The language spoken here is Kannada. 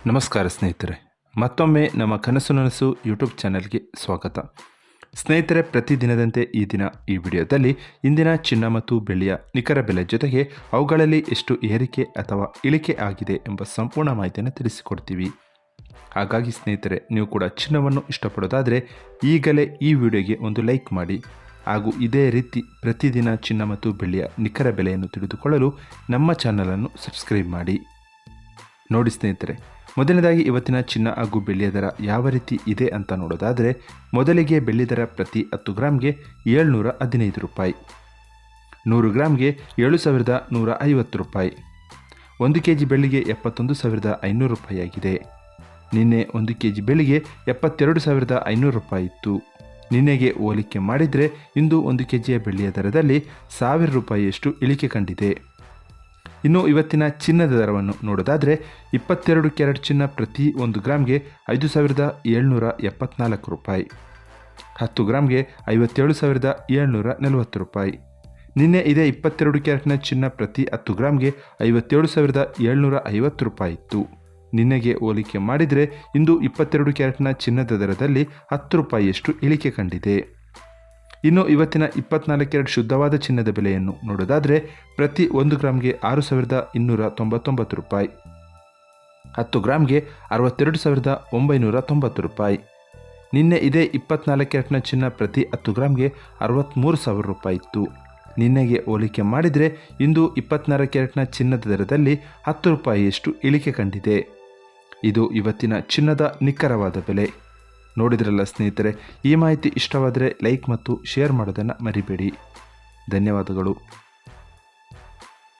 ನಮಸ್ಕಾರ ಸ್ನೇಹಿತರೆ, ಮತ್ತೊಮ್ಮೆ ನಮ್ಮ ಕನಸು ನನಸು ಯೂಟ್ಯೂಬ್ ಚಾನೆಲ್ಗೆ ಸ್ವಾಗತ. ಸ್ನೇಹಿತರೆ, ಪ್ರತಿದಿನದಂತೆ ಈ ದಿನ ಈ ವಿಡಿಯೋದಲ್ಲಿ ಇಂದಿನ ಚಿನ್ನ ಮತ್ತು ಬೆಳ್ಳಿಯ ನಿಖರ ಬೆಲೆ ಜೊತೆಗೆ ಅವುಗಳಲ್ಲಿ ಎಷ್ಟು ಏರಿಕೆ ಅಥವಾ ಇಳಿಕೆ ಆಗಿದೆ ಎಂಬ ಸಂಪೂರ್ಣ ಮಾಹಿತಿಯನ್ನು ತಿಳಿಸಿಕೊಡ್ತೀವಿ. ಹಾಗಾಗಿ ಸ್ನೇಹಿತರೆ, ನೀವು ಕೂಡ ಚಿನ್ನವನ್ನು ಇಷ್ಟಪಡೋದಾದರೆ ಈಗಲೇ ಈ ವಿಡಿಯೋಗೆ ಒಂದು ಲೈಕ್ ಮಾಡಿ ಹಾಗೂ ಇದೇ ರೀತಿ ಪ್ರತಿದಿನ ಚಿನ್ನ ಮತ್ತು ಬೆಳ್ಳಿಯ ನಿಖರ ಬೆಲೆಯನ್ನು ತಿಳಿದುಕೊಳ್ಳಲು ನಮ್ಮ ಚಾನಲನ್ನು ಸಬ್ಸ್ಕ್ರೈಬ್ ಮಾಡಿ. ನೋಡಿ ಸ್ನೇಹಿತರೆ, ಮೊದಲನೇದಾಗಿ ಇವತ್ತಿನ ಚಿನ್ನ ಹಾಗೂ ಬೆಳ್ಳಿಯ ದರ ಯಾವ ರೀತಿ ಇದೆ ಅಂತ ನೋಡೋದಾದರೆ, ಮೊದಲಿಗೆ ಬೆಳ್ಳಿ ದರ ಪ್ರತಿ 10 ಗ್ರಾಮ್ಗೆ 715 ರೂಪಾಯಿ, 100 ಗ್ರಾಮ್ಗೆ 7150 ರೂಪಾಯಿ, 1 kg ಬೆಳ್ಳಿಗೆ 71,500 ರೂಪಾಯಿ ಆಗಿದೆ. ನಿನ್ನೆ 1 kg ಬೆಳ್ಳಿಗೆ 72,500 ರೂಪಾಯಿ ಇತ್ತು. ನಿನ್ನೆಗೆ ಹೋಲಿಕೆ ಮಾಡಿದರೆ ಇಂದು 1 kg ಬೆಳ್ಳಿಯ ದರದಲ್ಲಿ 1000 ರೂಪಾಯಿಯಷ್ಟು ಇಳಿಕೆ ಕಂಡಿದೆ. ಇನ್ನು ಇವತ್ತಿನ ಚಿನ್ನದ ದರವನ್ನು ನೋಡೋದಾದರೆ, 22 ಕ್ಯಾರೆಟ್ ಚಿನ್ನ ಪ್ರತಿ 1 ಗ್ರಾಮ್ಗೆ 5,774 ರೂಪಾಯಿ, 10 ಗ್ರಾಮ್ಗೆ 57,740 ರೂಪಾಯಿ. ನಿನ್ನೆ ಇದೇ 22 ಕ್ಯಾರೆಟ್ನ ಚಿನ್ನ ಪ್ರತಿ 10 ಗ್ರಾಮ್ಗೆ 57,750 ರೂಪಾಯಿ ಇತ್ತು. ನಿನ್ನೆಗೆ ಹೋಲಿಕೆ ಮಾಡಿದರೆ ಇಂದು 22 ಕ್ಯಾರೆಟ್ನ ಚಿನ್ನದ ದರದಲ್ಲಿ 10 ರೂಪಾಯಿಯಷ್ಟು ಇಳಿಕೆ ಕಂಡಿದೆ. ಇನ್ನು ಇವತ್ತಿನ 24 ಕ್ಯಾರೆಟ್ ಶುದ್ಧವಾದ ಚಿನ್ನದ ಬೆಲೆಯನ್ನು ನೋಡೋದಾದರೆ, ಪ್ರತಿ 1 ಗ್ರಾಮ್ಗೆ 6,299 ರೂಪಾಯಿ, 10 ಗ್ರಾಮ್ಗೆ 62,990 ರೂಪಾಯಿ. ನಿನ್ನೆ ಇದೇ 24 ಕ್ಯಾರೆಟ್ನ ಚಿನ್ನ ಪ್ರತಿ 10 ಗ್ರಾಮ್ಗೆ 63,000 ರೂಪಾಯಿ ಇತ್ತು. ನಿನ್ನೆಗೆ ಹೋಲಿಕೆ ಮಾಡಿದರೆ ಇಂದು 24 ಕ್ಯಾರೆಟ್ನ ಚಿನ್ನದ ದರದಲ್ಲಿ 10 ರೂಪಾಯಿಯಷ್ಟು ಇಳಿಕೆ ಕಂಡಿದೆ. ಇದು ಇವತ್ತಿನ ಚಿನ್ನದ ನಿಖರವಾದ ಬೆಲೆ. ನೋಡಿದ್ರಲ್ಲ ಸ್ನೇಹಿತರೆ, ಈ ಮಾಹಿತಿ ಇಷ್ಟವಾದರೆ ಲೈಕ್ ಮತ್ತು ಶೇರ್ ಮಾಡೋದನ್ನು ಮರಿಬೇಡಿ. ಧನ್ಯವಾದಗಳು.